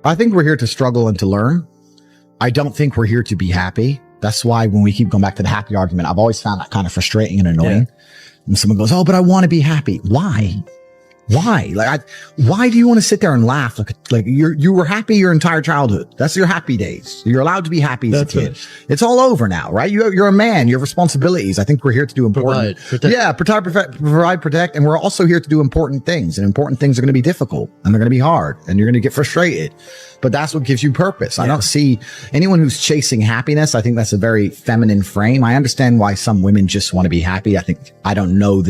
I think we're here to struggle and to learn. I don't think we're here to be happy. That's why when we keep going back to the happy argument, I've always found that kind of frustrating and annoying. Yeah. When someone goes, oh, but I want to be happy. Why? Why? Why do you want to sit there and laugh? Like you were happy your entire childhood. That's your happy days. You're allowed to be happy as a kid. It's all over now, right? You're a man. You have responsibilities. I think we're here to do important. Provide, protect. And we're also here to do important things. And important things are going to be difficult and they're going to be hard and you're going to get frustrated. But that's what gives you purpose. Yeah. I don't see anyone who's chasing happiness. I think that's a very feminine frame. I understand why some women just want to be happy. I don't know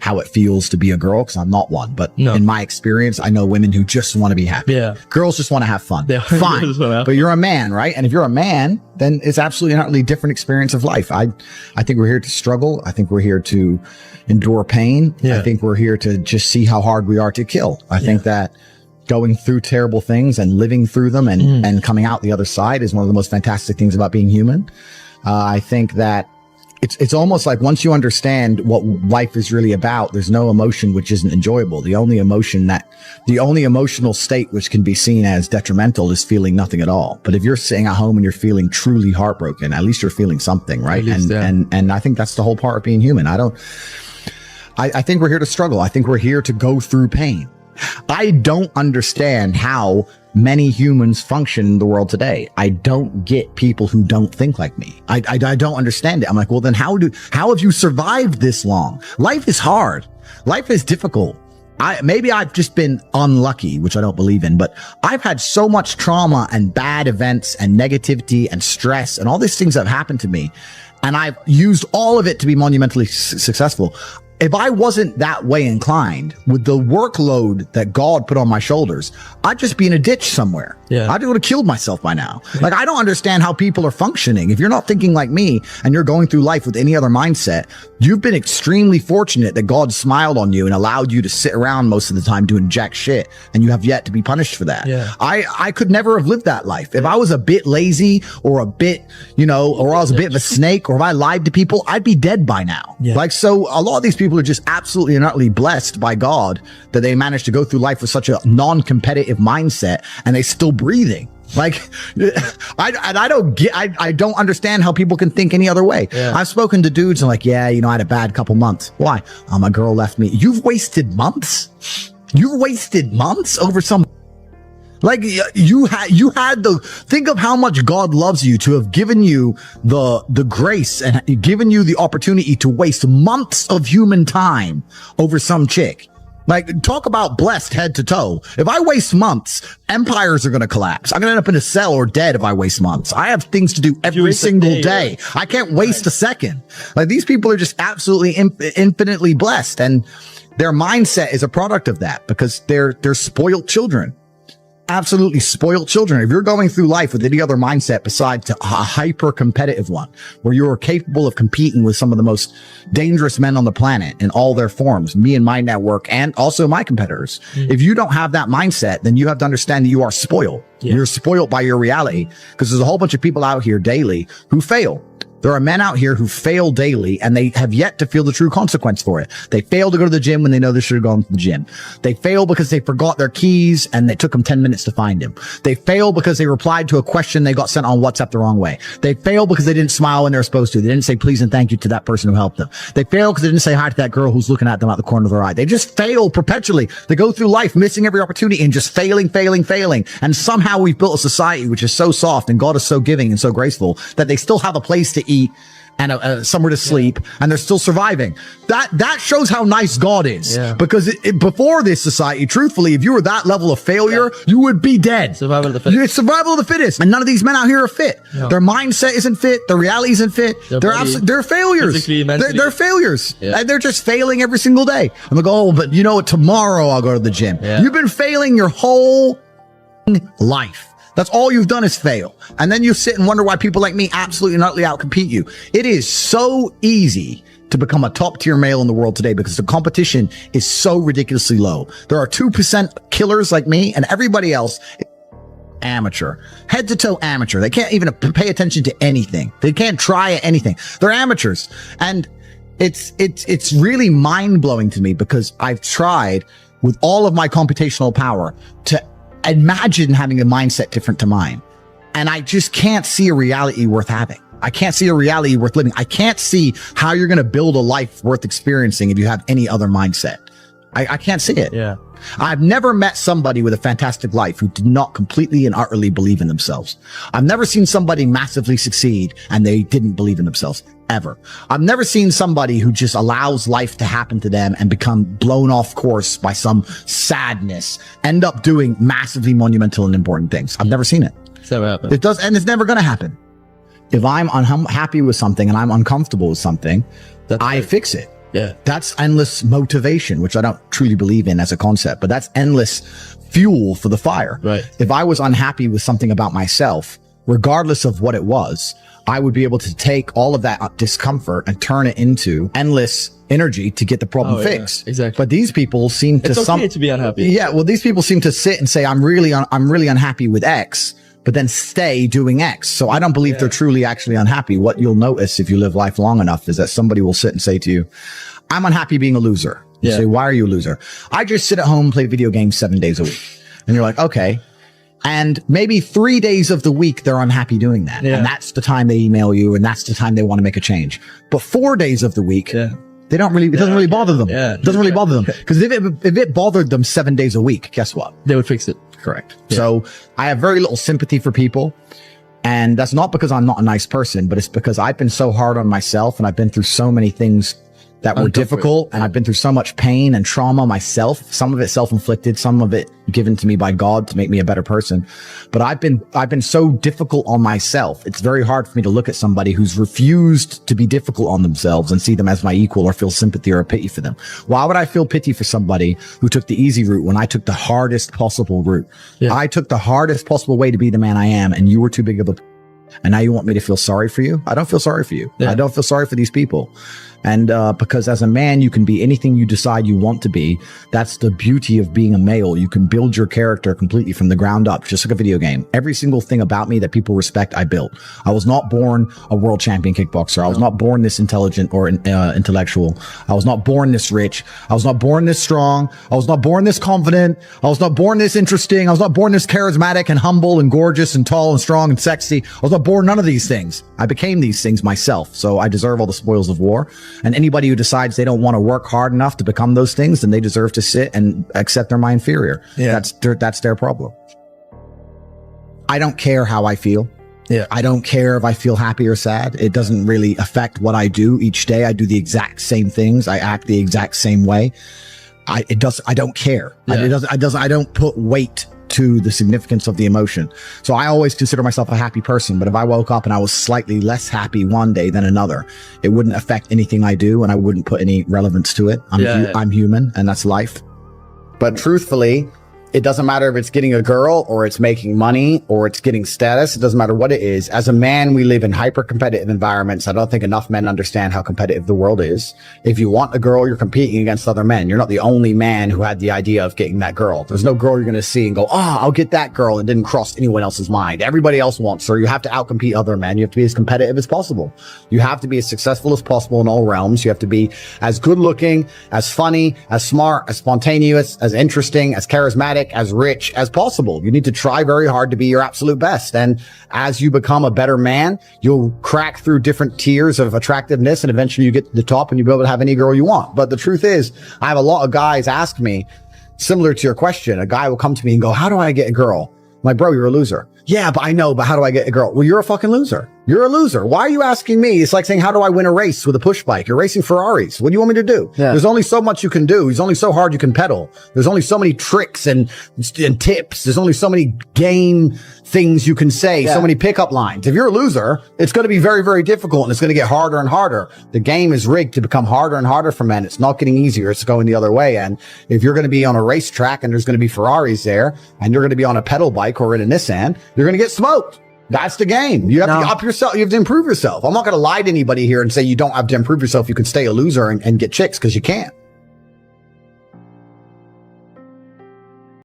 how it feels to be a girl because I'm not one. But in my experience, I know women who just want to be happy. Yeah. Girls just want to have fun. Fine. But you're a man, right? And if you're a man, then it's absolutely an utterly different experience of life. I think we're here to struggle. I think we're here to endure pain. Yeah. I think we're here to just see how hard we are to kill. I think that going through terrible things and living through them and coming out the other side is one of the most fantastic things about being human. I think that it's almost like once you understand what life is really about, there's no emotion which isn't enjoyable. The only emotional state which can be seen as detrimental is feeling nothing at all. But if you're sitting at home and you're feeling truly heartbroken, at least you're feeling something, right? And I think that's the whole part of being human. I think we're here to struggle. I think we're here to go through pain. I don't understand how many humans function in the world today. I don't get people who don't think like me. I don't understand it. I'm like, well, then how have you survived this long? Life is hard. Life is difficult. Maybe I've just been unlucky, which I don't believe in, but I've had so much trauma and bad events and negativity and stress and all these things that have happened to me. And I've used all of it to be monumentally successful. If I wasn't that way inclined with the workload that God put on my shoulders, I'd just be in a ditch somewhere. Yeah. I would have killed myself by now. Like, I don't understand how people are functioning. If you're not thinking like me and you're going through life with any other mindset, you've been extremely fortunate that God smiled on you and allowed you to sit around most of the time doing jack shit. And you have yet to be punished for that. Yeah. I could never have lived that life. If I was a bit lazy or a bit, or I was a bit of a snake, or if I lied to people, I'd be dead by now. Yeah. Like, so a lot of these people are just absolutely and utterly blessed by God that they managed to go through life with such a non-competitive mindset and they still breathing. Like, I don't understand how people can think any other way. Yeah. I've spoken to dudes and like, I had a bad couple months. Why? My girl left me. You've wasted months? You've wasted months over some. Like, you had think of how much God loves you to have given you the grace and given you the opportunity to waste months of human time over some chick. Like, talk about blessed head to toe. If I waste months, empires are going to collapse. I'm going to end up in a cell or dead if I waste months. I have things to do every single day. I can't waste a second. Like, these people are just absolutely infinitely blessed. And their mindset is a product of that because they're spoiled children. Absolutely spoiled children. If you're going through life with any other mindset besides a hyper competitive one, where you are capable of competing with some of the most dangerous men on the planet in all their forms, me and my network, and also my competitors. If you don't have that mindset, then you have to understand that you are spoiled. Yeah. You're spoiled by your reality because there's a whole bunch of people out here daily who fail. There are men out here who fail daily and they have yet to feel the true consequence for it. They fail to go to the gym when they know they should have gone to the gym. They fail because they forgot their keys and they took them 10 minutes to find them. They fail because they replied to a question they got sent on WhatsApp the wrong way. They fail because they didn't smile when they were supposed to. They didn't say please and thank you to that person who helped them. They fail because they didn't say hi to that girl who's looking at them out the corner of their eye. They just fail perpetually. They go through life missing every opportunity and just failing. And somehow we've built a society which is so soft and God is so giving and so graceful that they still have a place to eat and somewhere to sleep, and they're still surviving. That shows how nice God is. Yeah. Because before this society, truthfully, if you were that level of failure, you would be dead. Survival of the fittest. It's survival of the fittest. And none of these men out here are fit. No. Their mindset isn't fit. Their reality isn't fit. They're failures. They're failures. Yeah. And they're just failing every single day. I'm like, oh, but you know what? Tomorrow I'll go to the gym. Yeah. You've been failing your whole life. That's all you've done is fail. And then you sit and wonder why people like me absolutely and utterly outcompete you. It is so easy to become a top tier male in the world today because the competition is so ridiculously low. There are 2% killers like me and everybody else is amateur, head to toe amateur. They can't even pay attention to anything. They can't try at anything. They're amateurs. And it's really mind blowing to me because I've tried with all of my computational power to imagine having a mindset different to mine. And I just can't see a reality worth having. I can't see a reality worth living. I can't see how you're going to build a life worth experiencing if you have any other mindset. I can't see it. Yeah. I've never met somebody with a fantastic life who did not completely and utterly believe in themselves. I've never seen somebody massively succeed and they didn't believe in themselves, ever. I've never seen somebody who just allows life to happen to them and become blown off course by some sadness, end up doing massively monumental and important things. I've never seen it. It's never happened. It does, and it's never going to happen. If I'm unhappy with something and I'm uncomfortable with something, I fix it. Yeah. That's endless motivation, which I don't truly believe in as a concept, but that's endless fuel for the fire. Right. If I was unhappy with something about myself, regardless of what it was, I would be able to take all of that discomfort and turn it into endless energy to get the problem fixed. Exactly. But these people seem to it's okay to be unhappy. Yeah. Well, these people seem to sit and say, I'm really unhappy with X, but then stay doing X. So I don't believe they're truly actually unhappy. What you'll notice if you live life long enough is that somebody will sit and say to you, I'm unhappy being a loser. You say, why are you a loser? I just sit at home and play video games 7 days a week. And you're like, okay. And maybe 3 days of the week, they're unhappy doing that. And that's the time they email you. And that's the time they want to make a change. But 4 days of the week, they don't really, it doesn't really bother them. It doesn't really bother them. Because if it bothered them 7 days a week, guess what? They would fix it. Correct. So I have very little sympathy for people. And that's not because I'm not a nice person, but it's because I've been so hard on myself and I've been through so many things that were difficult, and I've been through so much pain and trauma myself, some of it self-inflicted, some of it given to me by God to make me a better person. But I've been so difficult on myself. It's very hard for me to look at somebody who's refused to be difficult on themselves and see them as my equal or feel sympathy or pity for them. Why would I feel pity for somebody who took the easy route when I took the hardest possible route? I took the hardest possible way to be the man I am, and you were too big of a, and now you want me to feel sorry for you? I don't feel sorry for you. I don't feel sorry for these people. And because as a man, you can be anything you decide you want to be. That's the beauty of being a male. You can build your character completely from the ground up, just like a video game. Every single thing about me that people respect, I built. I was not born a world champion kickboxer. I was not born this intelligent or intellectual. I was not born this rich. I was not born this strong. I was not born this confident. I was not born this interesting. I was not born this charismatic and humble and gorgeous and tall and strong and sexy. I was not born none of these things. I became these things myself. So I deserve all the spoils of war. And anybody who decides they don't want to work hard enough to become those things, then they deserve to sit and accept they're my inferior. That's their problem. I don't care how I feel. I don't care if I feel happy or sad. It doesn't really affect what I do each day. I do the exact same things. I act the exact same way. I don't care. I don't put weight to the significance of the emotion. So I always consider myself a happy person, but if I woke up and I was slightly less happy one day than another, it wouldn't affect anything I do and I wouldn't put any relevance to it. I'm human, and that's life. But truthfully, it doesn't matter if it's getting a girl or it's making money or it's getting status. It doesn't matter what it is. As a man, we live in hyper competitive environments. I don't think enough men understand how competitive the world is. If you want a girl, you're competing against other men. You're not the only man who had the idea of getting that girl. There's no girl you're going to see and go, I'll get that girl. It didn't cross anyone else's mind. Everybody else wants her. You have to outcompete other men. You have to be as competitive as possible. You have to be as successful as possible in all realms. You have to be as good looking, as funny, as smart, as spontaneous, as interesting, as charismatic, as rich as possible. You need to try very hard to be your absolute best. And as you become a better man, you'll crack through different tiers of attractiveness, and eventually you get to the top and you'll be able to have any girl you want. But the truth is, I have a lot of guys ask me, similar to your question, a guy will come to me and go, how do I get a girl? I'm like, bro, you're a loser. Yeah, but I know, but how do I get a girl? Well, you're a fucking loser. You're a loser. Why are you asking me? It's like saying, how do I win a race with a push bike? You're racing Ferraris. What do you want me to do? There's only so much you can do. There's only so hard you can pedal. There's only so many tricks and tips. There's only so many game things you can say, so many pickup lines. If you're a loser, it's going to be very, very difficult, and it's going to get harder and harder. The game is rigged to become harder and harder for men. It's not getting easier. It's going the other way. And if you're going to be on a racetrack and there's going to be Ferraris there, and you're going to be on a pedal bike or in a Nissan, you're going to get smoked. That's the game. You have to up yourself. You have to improve yourself. I'm not going to lie to anybody here and say you don't have to improve yourself. You can stay a loser and get chicks, because you can't.